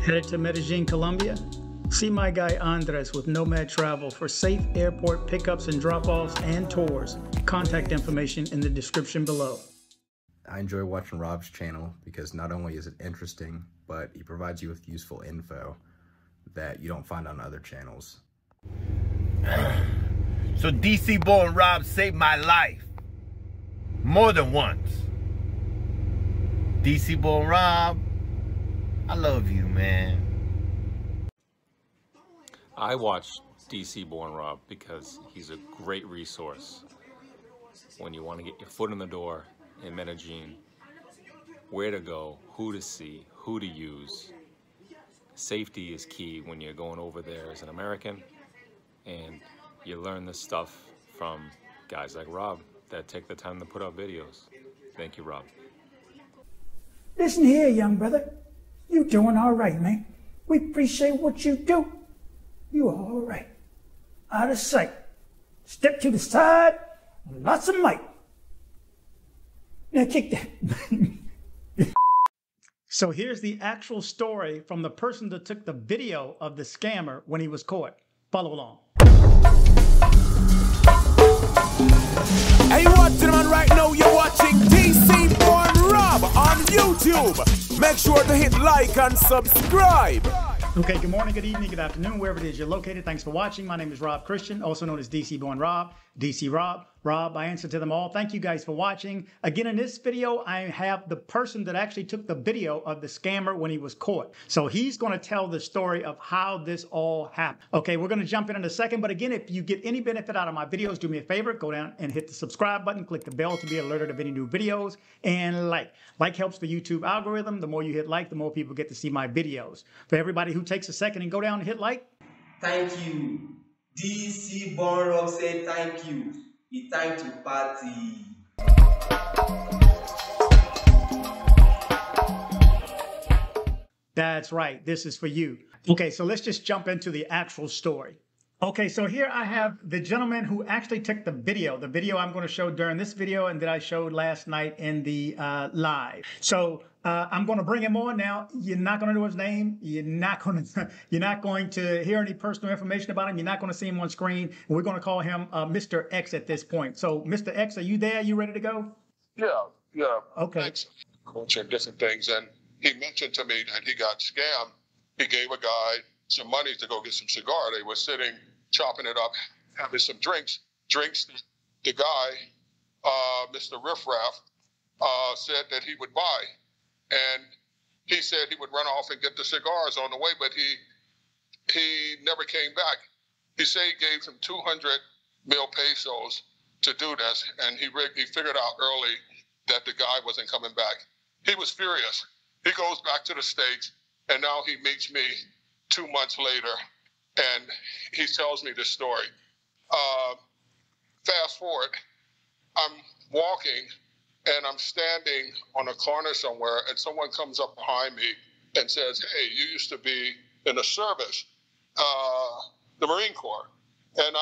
Headed to Medellin, Colombia? See my guy Andres with Nomad Travel for safe airport pickups and drop-offs and tours. Contact information in the description below. I enjoy watching Rob's channel because not only is it interesting, but he provides you with useful info that you don't find on other channels. So dcbornrob saved my life more than once. dcbornrob, I love you, man. I watch dcbornrob because he's a great resource when you want to get your foot in the door in Medellin, where to go, who to see, who to use. Safety is key when you're going over there as an American, and you learn this stuff from guys like Rob that take the time to put out videos. Thank you, Rob. Listen here, young brother. You doing all right, man. We appreciate what you do. You are all right. Out of sight. Step to the side. Lots of might. Now kick that. So here's the actual story from the person that took the video of the scammer when he was caught. Follow along. Hey, you watching, man? Right now you're watching dcbornrob on YouTube. Make sure to hit like and subscribe. Okay, good morning, good evening, good afternoon, wherever it is you're located. Thanks for watching. My name is Rob Christian, also known as dcbornrob, DC Rob. Rob, I answer to them all. Thank you guys for watching. Again, in this video, I have the person that actually took the video of the scammer when he was caught. So he's going to tell the story of how this all happened. Okay, we're going to jump in a second. But again, if you get any benefit out of my videos, do me a favor, go down and hit the subscribe button, click the bell to be alerted of any new videos, and like. Like helps the YouTube algorithm. The more you hit like, the more people get to see my videos. For everybody who takes a second and go down and hit like. Thank you. dcbornrob said thank you. It's time to party. That's right. This is for you. Okay, so let's just jump into the actual story. Okay, so here I have the gentleman who actually took the video I'm going to show during this video and that I showed last night in the live. So I'm going to bring him on now. You're not going to know his name. You're not going to hear any personal information about him. You're not going to see him on screen. We're going to call him Mr. X at this point. So Mr. X, are you there? You ready to go? Yeah. Okay. Thanks. Culture and different things. And he mentioned to me that he got scammed. He gave a guy some money to go get some cigar. They were sitting, chopping it up, having some drinks. The guy, Mr. Riffraff, said that he would buy. And he said he would run off and get the cigars on the way, but he never came back. He said he gave him 200 mil pesos to do this, and he figured out early that the guy wasn't coming back. He was furious. He goes back to the States, and now he meets me 2 months later, and he tells me this story. Fast forward, I'm walking, and I'm standing on a corner somewhere, and someone comes up behind me and says, "Hey, you used to be in the service, the Marine Corps." And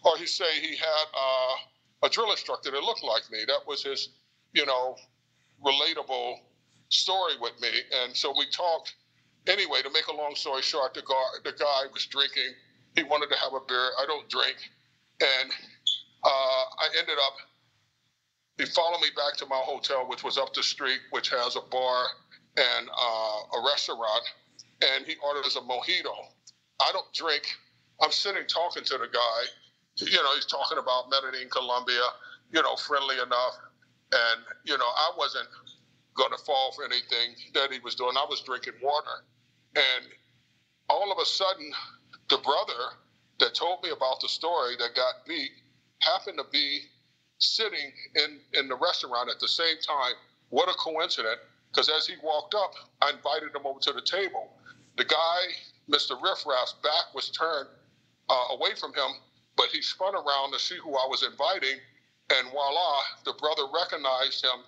or he say he had a drill instructor that looked like me. That was his, relatable story with me. And so we talked. Anyway, to make a long story short, the guy was drinking. He wanted to have a beer. I don't drink. And I ended up, he followed me back to my hotel, which was up the street, which has a bar and a restaurant. And he orders a mojito. I don't drink. I'm sitting talking to the guy. He's talking about Medellin Colombia, friendly enough. And, I wasn't going to fall for anything that he was doing. I was drinking water. And all of a sudden, the brother that told me about the story that got beat happened to be sitting in the restaurant at the same time. What a coincidence, because as he walked up, I invited him over to the table. The guy, Mr. Riffraff's back was turned away from him, but he spun around to see who I was inviting, and voila, the brother recognized him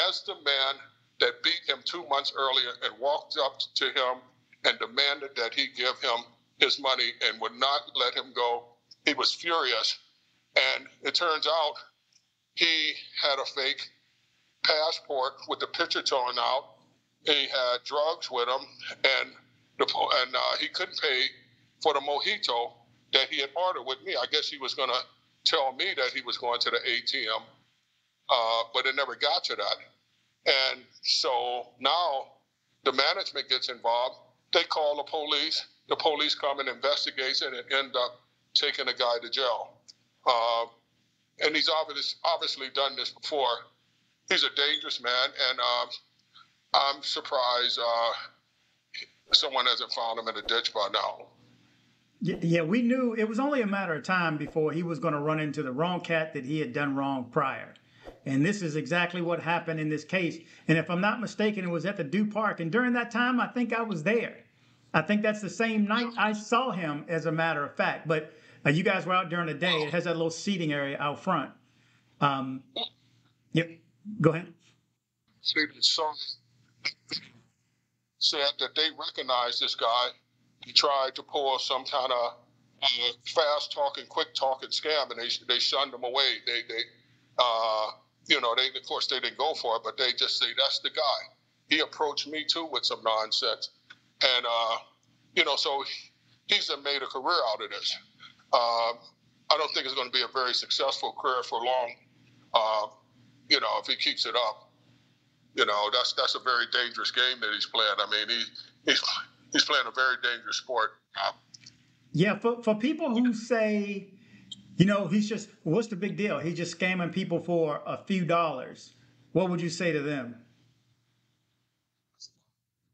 as the man that beat him 2 months earlier and walked up to him and demanded that he give him his money and would not let him go. He was furious. And it turns out he had a fake passport with the picture torn out, he had drugs with him, and he couldn't pay for the mojito that he had ordered with me. I guess he was going to tell me that he was going to the ATM, but it never got to that. And so now the management gets involved. They call the police. The police come and investigate it and end up taking the guy to jail. And he's obviously done this before. He's a dangerous man, and I'm surprised someone hasn't found him in a ditch by now. Yeah, we knew it was only a matter of time before he was going to run into the wrong cat that he had done wrong prior. And this is exactly what happened in this case. And if I'm not mistaken, it was at the Dew Park. And during that time, I think I was there. I think that's the same night I saw him, as a matter of fact. But you guys were out during the day. It has that little seating area out front. Yep. Go ahead. Said that they recognized this guy. He tried to pull some kind of fast-talking, quick-talking scam, and they shunned him away. Of course, they didn't go for it, but they just say, that's the guy. He approached me, too, with some nonsense. And, so he's made a career out of this. I don't think it's going to be a very successful career for long, if he keeps it up. That's a very dangerous game that he's playing. I mean, he's playing a very dangerous sport. Yeah, for people who say, he's just, what's the big deal? He's just scamming people for a few dollars. What would you say to them?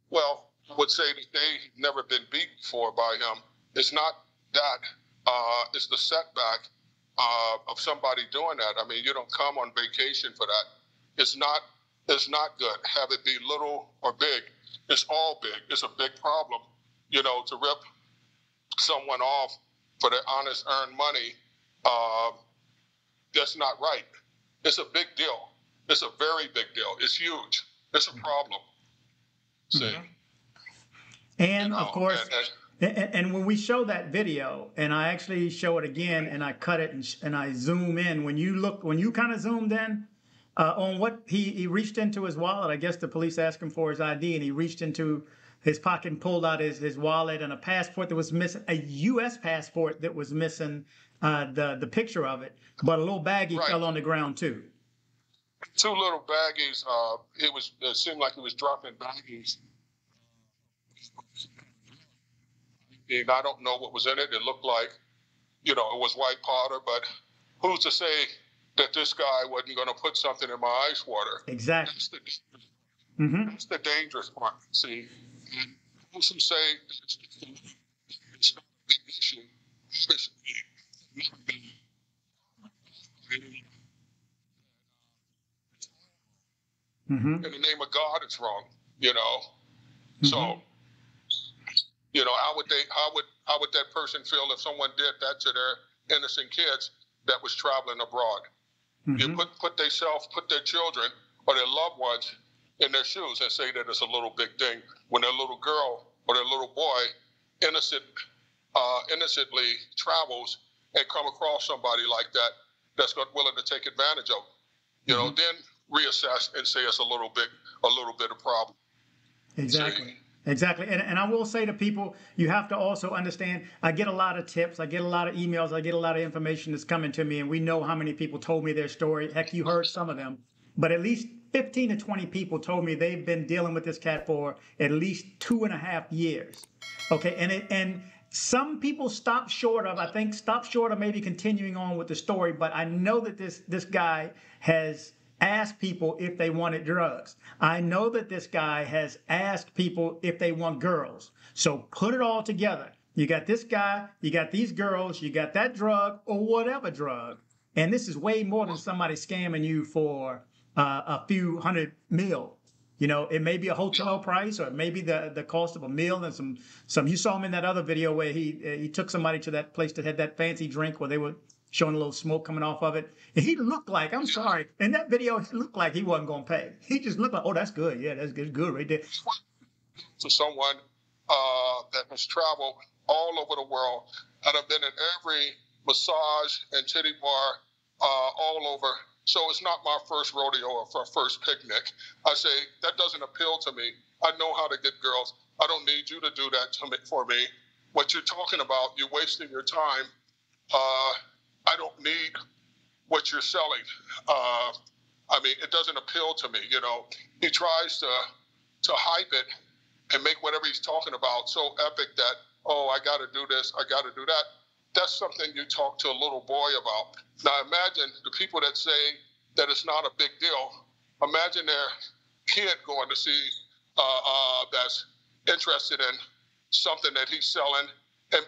Well, I would say that they've never been beat before by him. It's not that. It's the setback of somebody doing that. I mean, you don't come on vacation for that. It's not good. Have it be little or big. It's all big. It's a big problem. To rip someone off for their honest earned money, that's not right. It's a big deal. It's a very big deal. It's huge. It's a problem. See? Mm-hmm. And of course, and when we show that video, and I actually show it again, and I cut it and I zoom in, when you kind of zoomed in on what he reached into his wallet. I guess the police asked him for his ID, and he reached into his pocket and pulled out his wallet and a passport that was missing, a U.S. passport that was missing the picture of it, but a little baggie fell on the ground too. Two little baggies. It seemed like he was dropping baggies. And I don't know what was in it. It looked like, it was white powder, but who's to say that this guy wasn't going to put something in my ice water? Exactly. That's the dangerous part. See, and those who say it's not a big issue, in the name of God, it's wrong. So. How would that person feel if someone did that to their innocent kids that was traveling abroad? You put their children or their loved ones in their shoes and say that it's a little big thing when their little girl or their little boy innocently travels and come across somebody like that that's willing to take advantage of them. Then reassess and say it's a little bit of problem. Exactly. See? Exactly. And I will say to people, you have to also understand, I get a lot of tips, I get a lot of emails, I get a lot of information that's coming to me, and we know how many people told me their story. Heck, you heard some of them. But at least 15 to 20 people told me they've been dealing with this cat for at least 2.5 years. Okay, and some people stop short of maybe continuing on with the story, but I know that this guy has asked people if they wanted drugs. I know that this guy has asked people if they want girls. So put it all together. You got this guy, you got these girls, you got that drug or whatever drug. And this is way more than somebody scamming you for a few $100 million. It may be a hotel price, or it may be the cost of a meal and some. You saw him in that other video where he took somebody to that place that had that fancy drink where they were showing a little smoke coming off of it. And he looked like, I'm sorry, in that video, it looked like he wasn't going to pay. He just looked like, oh, that's good. Yeah, that's good right there. To someone that has traveled all over the world, and I've been in every massage and titty bar all over. So it's not my first rodeo or first picnic. I say, that doesn't appeal to me. I know how to get girls. I don't need you to do that for me. What you're talking about, you're wasting your time. I don't need what you're selling. I mean, it doesn't appeal to me. You know, he tries to hype it and make whatever he's talking about so epic that, oh, I got to do this, I got to do that. That's something you talk to a little boy about. Now imagine the people that say that it's not a big deal. Imagine their kid going to see that's interested in something that he's selling and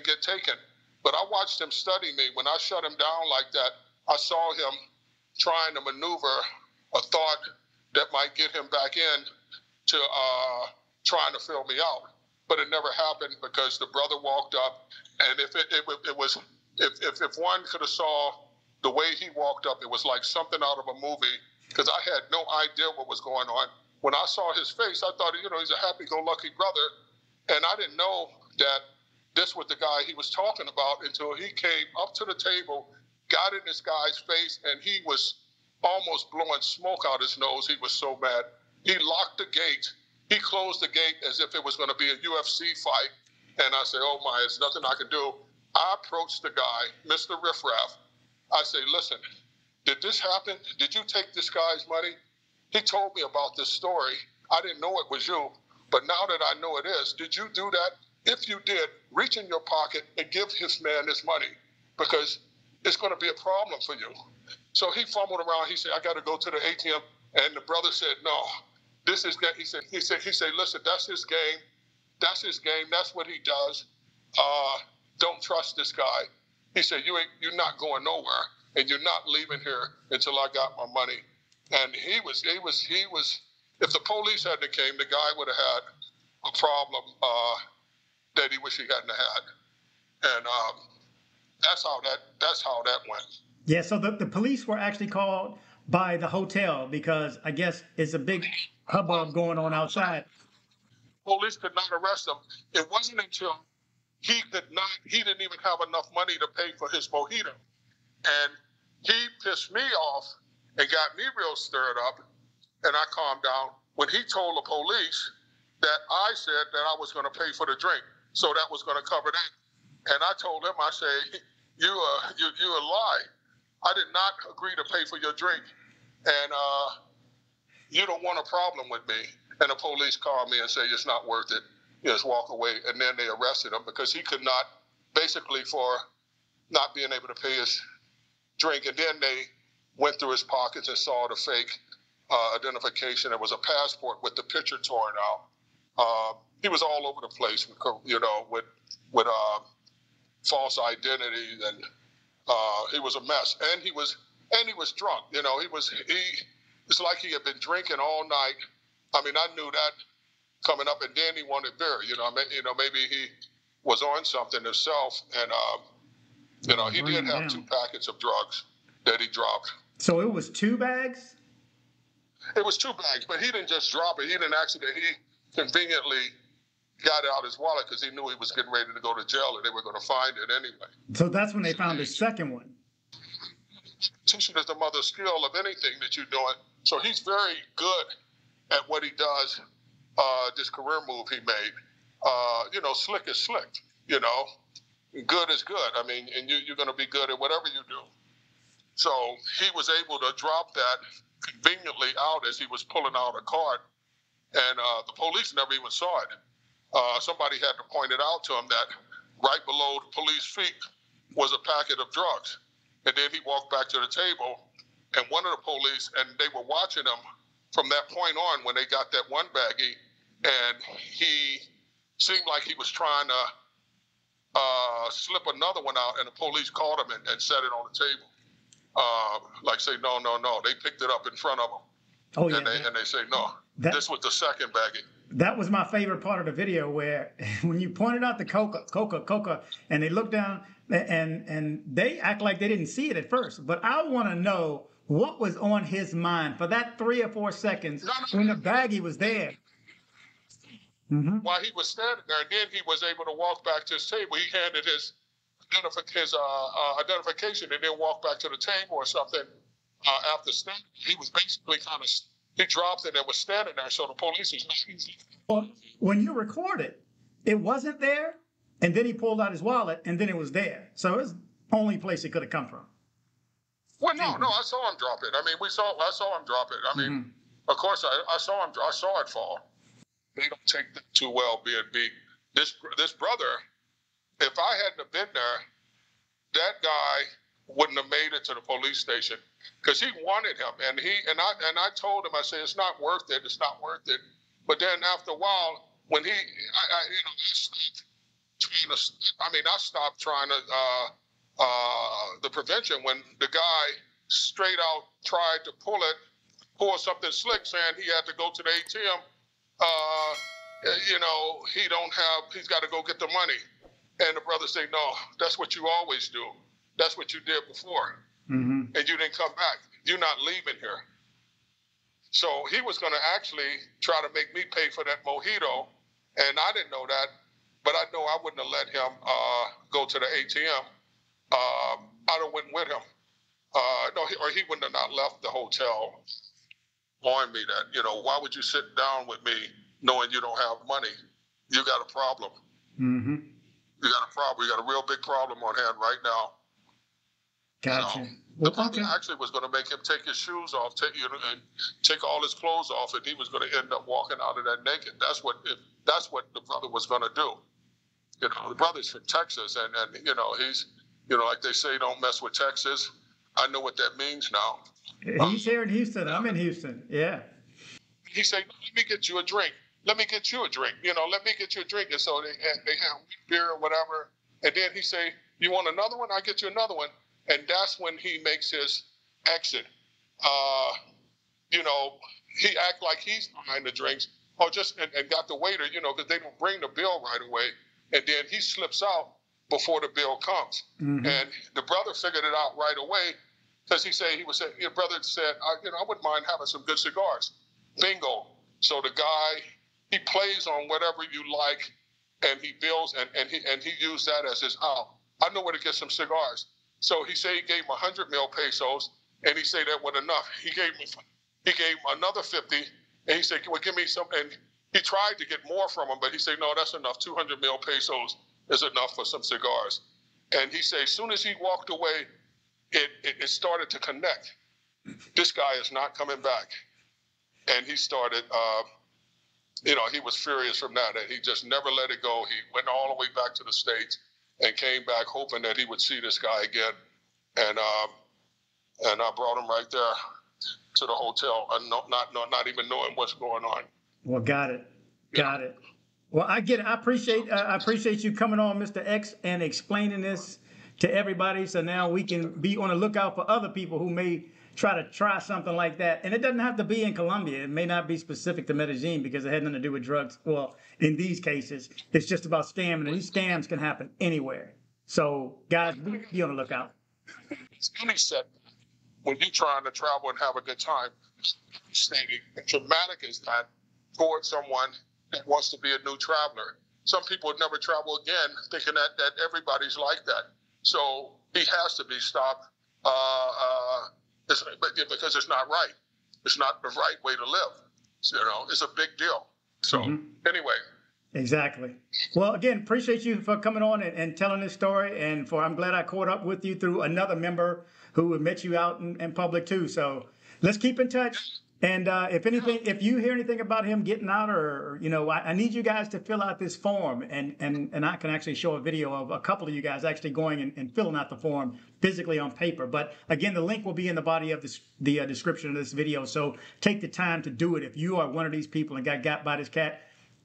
get taken. But I watched him study me. When I shut him down like that, I saw him trying to maneuver a thought that might get him back in to trying to fill me out. But it never happened because the brother walked up, and if one could have saw the way he walked up, it was like something out of a movie, because I had no idea what was going on. When I saw his face, I thought, you know, he's a happy-go-lucky brother, and I didn't know that this was the guy he was talking about until he came up to the table, got in this guy's face, and he was almost blowing smoke out his nose. He was so mad. He locked the gate. He closed the gate as if it was going to be a UFC fight. And I said, oh my, there's nothing I can do. I approached the guy, Mr. Riffraff. I say, listen, did this happen? Did you take this guy's money? He told me about this story. I didn't know it was you, but now that I know it is, did you do that? If you did, reach in your pocket and give this man his money, because it's going to be a problem for you. So he fumbled around. He said, I got to go to the ATM. And the brother said, no, this is, he said, listen, that's his game. That's his game. That's what he does. Don't trust this guy. He said, you're not going nowhere, and you're not leaving here until I got my money. And he was, if the police hadn't came, the guy would have had a problem that he wish he hadn't had. And that's how that went. Yeah, so the police were actually called by the hotel because I guess it's a big hubbub going on outside. Police could not arrest him. It wasn't until he didn't even have enough money to pay for his mojito. And he pissed me off and got me real stirred up, and I calmed down when he told the police that I said that I was going to pay for the drink, so that was going to cover that. And I told him, I say, you a lie. I did not agree to pay for your drink, and you don't want a problem with me. And the police called me and said, it's not worth it. You just walk away. And then they arrested him because he could not, basically for not being able to pay his drink. And then they went through his pockets and saw the fake identification. It was a passport with the picture torn out. He was all over the place, you know, with false identity, and he was a mess. And he was drunk. You know, it's like he had been drinking all night. I mean, I knew that coming up, and then he wanted beer. You know, maybe he was on something himself, and you know, he did have 2 packets of drugs that he dropped. So it was 2 bags? It was 2 bags, but he didn't just drop it. He didn't actually. He conveniently got out his wallet because he knew he was getting ready to go to jail, and they were going to find it anyway. So that's when they found the second one. Teaching is the mother's skill of anything that you're doing. So he's very good at what he does. This career move he made, you know, slick is slick, you know, good is good. I mean, and you're going to be good at whatever you do. So he was able to drop that conveniently out as he was pulling out a card, and the police never even saw it. Somebody had to point it out to him that right below the police feet was a packet of drugs. And then he walked back to the table, and one of the police, and they were watching him from that point on when they got that one baggie, and he seemed like he was trying to slip another one out, and the police called him and set it on the table. Like say, no. They picked it up in front of him. Oh, yeah. And they say, no, this was the second baggie. That was my favorite part of the video, where when you pointed out the coca, and they look down and they act like they didn't see it at first. But I want to know what was on his mind for that 3 or 4 seconds when the baggie was there. Mm-hmm. While he was standing there, and then he was able to walk back to his table. He handed his identification and then walked back to the table or something after standing. He was basically kind of He dropped it and was standing there, so the police is not easy. Well, when you recorded, it wasn't there, and then he pulled out his wallet, and then it was there. So it was the only place it could have come from. Well, no, I saw him drop it. I mean, I saw him drop it. I mean, of course, I saw it fall. They don't take that too well, being beat. This brother, if I hadn't have been there, that guy wouldn't have made it to the police station because he wanted him, and I told him, I said, it's not worth it. It's not worth it. But then after a while, when I stopped trying to the prevention when the guy straight out tried to pull something slick, saying he had to go to the ATM. He's got to go get the money. And the brother said, no, that's what you always do. That's what you did before. And you didn't come back. You're not leaving here. So he was going to actually try to make me pay for that mojito. And I didn't know that, but I know I wouldn't have let him go to the ATM. I'd have went with him. Or he wouldn't have not left the hotel on me that, why would you sit down with me knowing you don't have money? You got a problem. You got a problem. You got a real big problem on hand right now. Gotcha. The brother actually was going to make him take his shoes off, and take all his clothes off, and he was going to end up walking out of that naked. That's what the brother was going to do. The brother's from Texas, and he's, like they say, don't mess with Texas. I know what that means now. He's here in Houston. I'm in Houston. Yeah. He said, let me get you a drink. Let me get you a drink. Let me get you a drink. And so they have beer or whatever. And then he say, you want another one? I'll get you another one. And that's when he makes his exit. He act like he's behind the drinks, or and got the waiter, because they don't bring the bill right away. And then he slips out before the bill comes. And the brother figured it out right away, because your brother said, I wouldn't mind having some good cigars. Bingo. So the guy, he plays on whatever you like, and he bills, and he used that as his out. I know where to get some cigars. So he said he gave him 100 mil pesos, and he said that wasn't enough. He gave him another 50, and he said, well, give me some. And he tried to get more from him, but he said, no, that's enough. 200 mil pesos is enough for some cigars. And he said, as soon as he walked away, it started to connect. This guy is not coming back. And he started, he was furious from that, and he just never let it go. He went all the way back to the States and came back hoping that he would see this guy again. And I brought him right there to the hotel, not even knowing what's going on. Well, got it. Got it. Well, I get it. I appreciate you coming on, Mr. X, and explaining this to everybody. So now we can be on the lookout for other people who may try something like that. And it doesn't have to be in Colombia. It may not be specific to Medellin because it had nothing to do with drugs. Well, in these cases, it's just about scamming. And these scams can happen anywhere. So, guys, be on the lookout. He said, when you're trying to travel and have a good time, stating traumatic is that towards someone that wants to be a new traveler. Some people would never travel again, thinking that everybody's like that. So he has to be stopped because it's not right. It's not the right way to live. It's a big deal. So anyway. Exactly. Well, again, appreciate you for coming on and telling this story. And I'm glad I caught up with you through another member who met you out in public too. So let's keep in touch. And if you hear anything about him getting out, or I need you guys to fill out this form, and I can actually show a video of a couple of you guys actually going and filling out the form physically on paper. But again, the link will be in the body of the description of this video. So take the time to do it. If you are one of these people and got by this cat,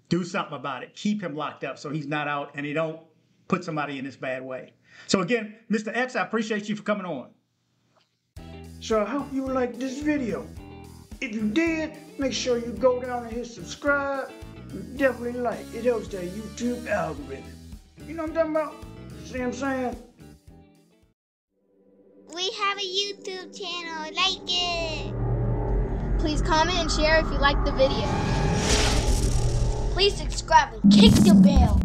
do something about it. Keep him locked up so he's not out and he don't put somebody in this bad way. So again, Mr. X, I appreciate you for coming on. So I hope you liked this video. If you did, make sure you go down and hit subscribe. And definitely like. It helps that YouTube algorithm. You know what I'm talking about? See what I'm saying? We have a YouTube channel. Like it. Please comment and share if you like the video. Please subscribe and kick the bell.